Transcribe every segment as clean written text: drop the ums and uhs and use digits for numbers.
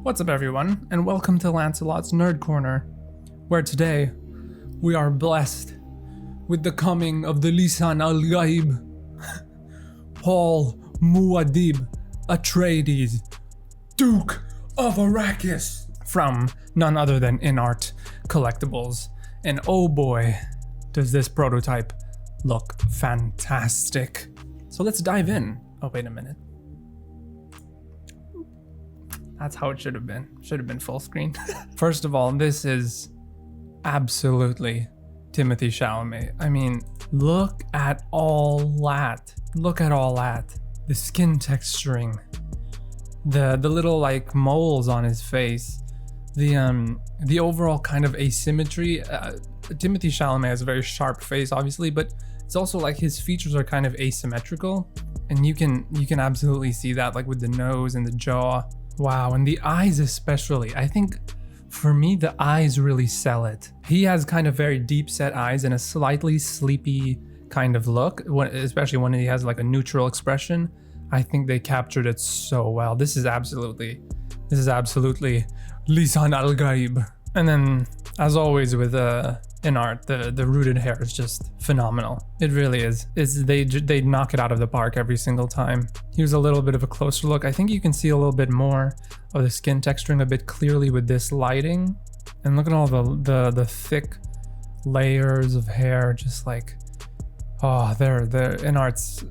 What's up everyone, and welcome to Lancelot's Nerd Corner, where today we are blessed with the coming of the Lisan al-Gaib, Paul Atreides, Duke of Arrakis, from none other than InArt Collectibles. And oh boy, does this prototype look fantastic. So let's dive in. Oh, wait a minute. That's how it should have been. Should have been full screen. First of all, this is absolutely Timothée Chalamet. I mean, look at all that. Look at all that. The skin texturing, the little like moles on his face, the overall kind of asymmetry. Timothée Chalamet has a very sharp face, obviously, but it's also like his features are kind of asymmetrical, and you can absolutely see that, like with the nose and the jaw. Wow, and the eyes especially. I think for me, the eyes really sell it. He has kind of very deep set eyes and a slightly sleepy kind of look, especially when he has like a neutral expression. I think they captured it so well. This is absolutely Lisan al-Gaib. And then, as always with InArt, the rooted hair is just phenomenal. It really is. They knock it out of the park every single time. Here's a little bit of a closer look. I think you can see a little bit more of the skin texturing a bit clearly with this lighting. And look at all the thick layers of hair, just like, oh, InArt's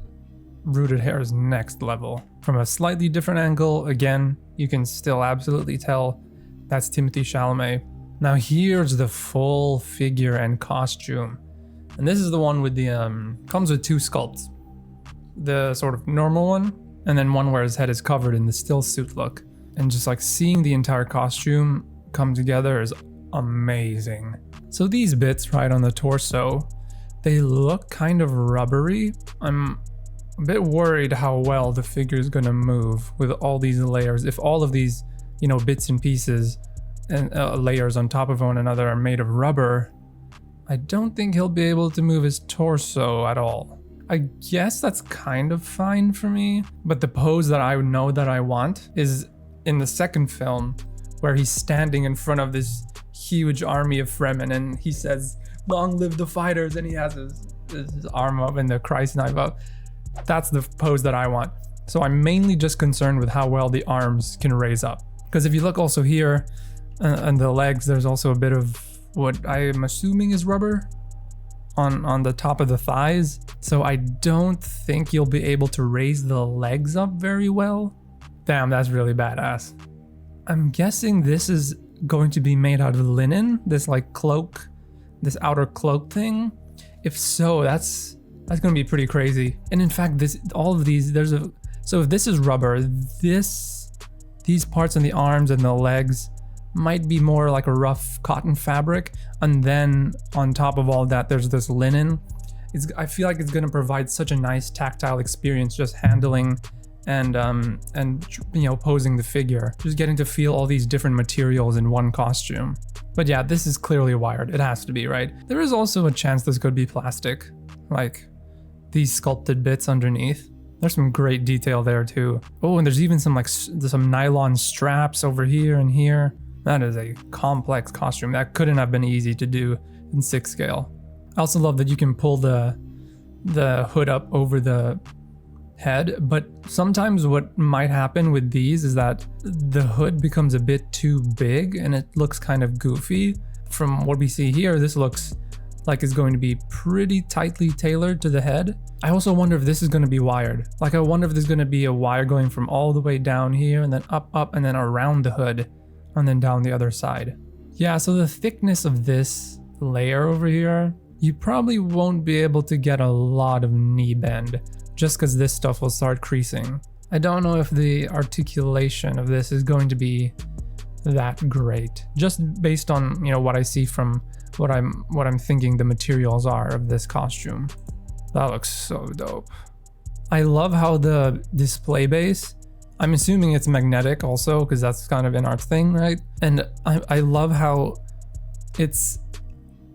rooted hair is next level. From a slightly different angle, again, you can still absolutely tell that's Timothée Chalamet. Now here's the full figure and costume. And this is the one with the, comes with two sculpts. The sort of normal one, and then one where his head is covered in the still suit look. And just like seeing the entire costume come together is amazing. So these bits right on the torso, they look kind of rubbery. I'm a bit worried how well the figure is gonna move with all these layers. If all of these, bits and pieces and layers on top of one another are made of rubber, I don't think he'll be able to move his torso at all. I guess that's kind of fine for me, but the pose that I know that I want is in the second film, where he's standing in front of this huge army of Fremen and he says, "Long live the fighters," and he has his arm up and the Christ knife up. That's the pose that I want. So I'm mainly just concerned with how well the arms can raise up. Because if you look also here, and the legs, there's also a bit of what I am assuming is rubber on the top of the thighs. So I don't think you'll be able to raise the legs up very well. Damn, that's really badass. I'm guessing this is going to be made out of linen, this like cloak, this outer cloak thing. If so, that's gonna be pretty crazy. And in fact, all of these, so if this is rubber, these parts on the arms and the legs might be more like a rough cotton fabric, and then on top of all that there's this linen. I feel like it's going to provide such a nice tactile experience just handling and posing the figure, just getting to feel all these different materials in one costume. But yeah, this is clearly wired. It has to be, right? There is also a chance this could be plastic, like these sculpted bits underneath. There's some great detail there too. Oh, and there's even some nylon straps over here and here. That is a complex costume. That couldn't have been easy to do in 6 scale. I also love that you can pull the hood up over the head, but sometimes what might happen with these is that the hood becomes a bit too big and it looks kind of goofy. From what we see here, this looks like it's going to be pretty tightly tailored to the head. I also wonder if this is going to be wired. Like, I wonder if there's going to be a wire going from all the way down here and then up and then around the hood and then down the other side. Yeah, so the thickness of this layer over here, you probably won't be able to get a lot of knee bend just because this stuff will start creasing. I don't know if the articulation of this is going to be that great, just based on, what I see from what I'm thinking the materials are of this costume. That looks so dope. I love how the display base, I'm assuming it's magnetic also, because that's kind of InArt's thing, right? And I love how it's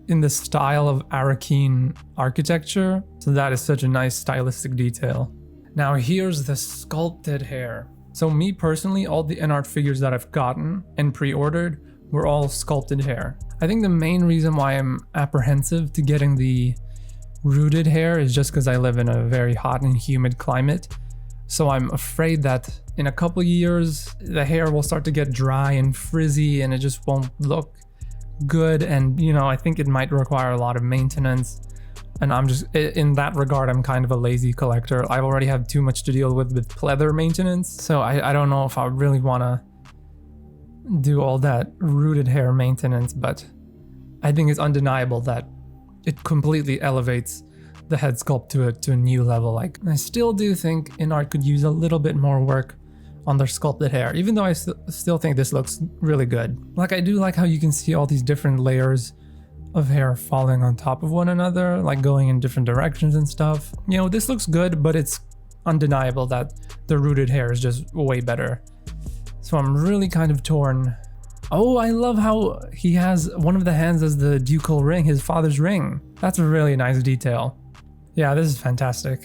in the style of Arakeen architecture. So that is such a nice stylistic detail. Now here's the sculpted hair. So me personally, all the InArt figures that I've gotten and pre-ordered were all sculpted hair. I think the main reason why I'm apprehensive to getting the rooted hair is just because I live in a very hot and humid climate. So I'm afraid that in a couple years, the hair will start to get dry and frizzy and it just won't look good. And, you know, I think it might require a lot of maintenance. And I'm just, in that regard, I'm kind of a lazy collector. I already have too much to deal with pleather maintenance. So I don't know if I really want to do all that rooted hair maintenance, but I think it's undeniable that it completely elevates the head sculpt to a new level. Like, I still do think InArt could use a little bit more work on their sculpted hair, even though I still think this looks really good. Like, I do like how you can see all these different layers of hair falling on top of one another, like going in different directions and stuff. You know, this looks good, but it's undeniable that the rooted hair is just way better. So I'm really kind of torn. Oh, I love how he has one of the hands as the ducal ring, his father's ring. That's a really nice detail. Yeah, this is fantastic.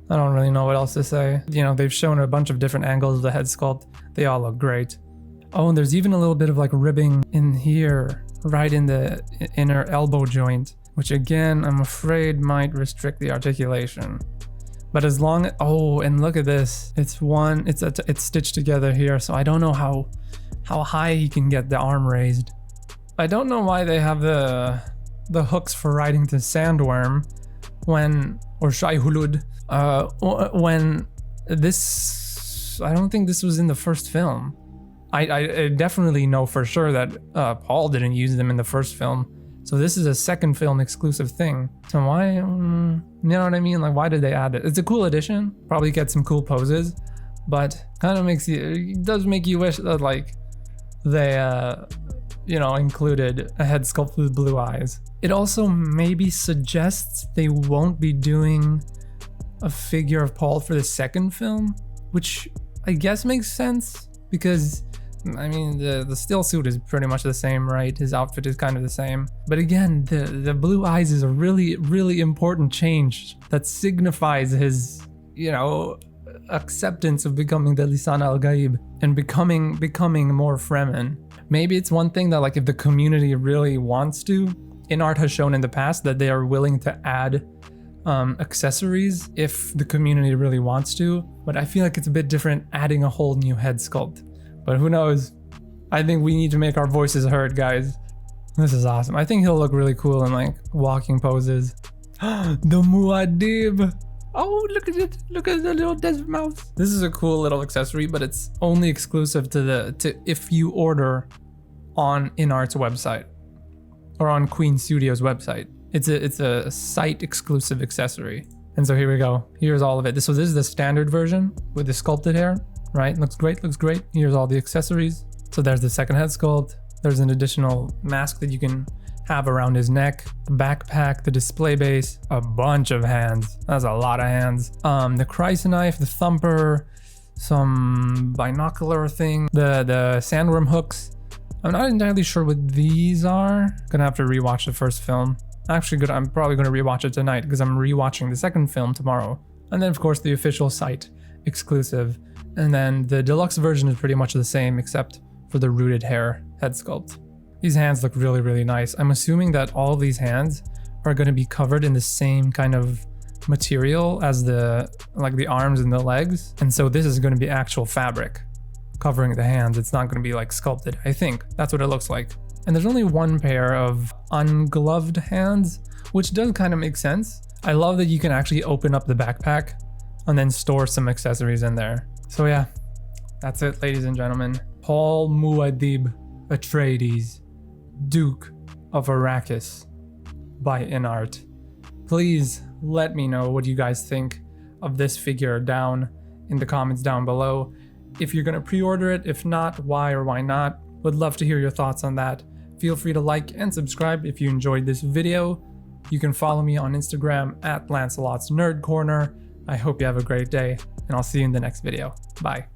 I don't really know what else to say. You know, they've shown a bunch of different angles of the head sculpt. They all look great. Oh, and there's even a little bit of like ribbing in here, right in the inner elbow joint, which again, I'm afraid might restrict the articulation. But as long as, oh, and look at this. It's stitched together here, so I don't know how high he can get the arm raised. I don't know why they have the hooks for riding the sandworm or Shai Hulud, when this, I don't think this was in the first film. I definitely know for sure that Paul didn't use them in the first film. So this is a second film exclusive thing. So why, you know what I mean? Like, why did they add it? It's a cool addition. Probably get some cool poses, but kind of it does make you wish that like they, you know, included a head sculpt with blue eyes. It also maybe suggests they won't be doing a figure of Paul for the second film, which I guess makes sense because, I mean, the still suit is pretty much the same, right? His outfit is kind of the same. But again, the blue eyes is a really, really important change that signifies his, you know, acceptance of becoming the Lisan al-Gaib and becoming more Fremen. Maybe it's one thing that, like, if the community really wants to, InArt has shown in the past that they are willing to add accessories if the community really wants to, but I feel like it's a bit different adding a whole new head sculpt. But who knows? I think we need to make our voices heard, guys. This is awesome. I think he'll look really cool in like walking poses. The Muad'Dib. Oh, look at it. Look at the little desert mouse. This is a cool little accessory, but it's only exclusive to if you order on InArt's website or on Queen Studio's website. It's a site exclusive accessory. And so here we go. Here's all of it. This is the standard version with the sculpted hair, right? Looks great, looks great. Here's all the accessories. So there's the second head sculpt. There's an additional mask that you can have around his neck, the backpack, the display base, a bunch of hands. That's a lot of hands. The crysknife, the thumper, some binocular thing, the sandworm hooks. I'm not entirely sure what these are. Gonna have to rewatch the first film. Actually, I'm probably gonna rewatch it tonight because I'm rewatching the second film tomorrow. And then of course the official site exclusive. And then the deluxe version is pretty much the same except for the rooted hair head sculpt. These hands look really, really nice. I'm assuming that all of these hands are going to be covered in the same kind of material as the arms and the legs. And so this is going to be actual fabric covering the hands. It's not going to be like sculpted. I think that's what it looks like. And there's only one pair of ungloved hands, which does kind of make sense. I love that you can actually open up the backpack and then store some accessories in there. So yeah, that's it, ladies and gentlemen. Paul Muad'Dib Atreides, Duke of Arrakis by InArt. Please let me know what you guys think of this figure down in the comments down below. If you're gonna pre-order it, if not, why or why not? Would love to hear your thoughts on that. Feel free to like and subscribe if you enjoyed this video. You can follow me on Instagram at Lancelot's Nerd Corner. I hope you have a great day, and I'll see you in the next video. Bye.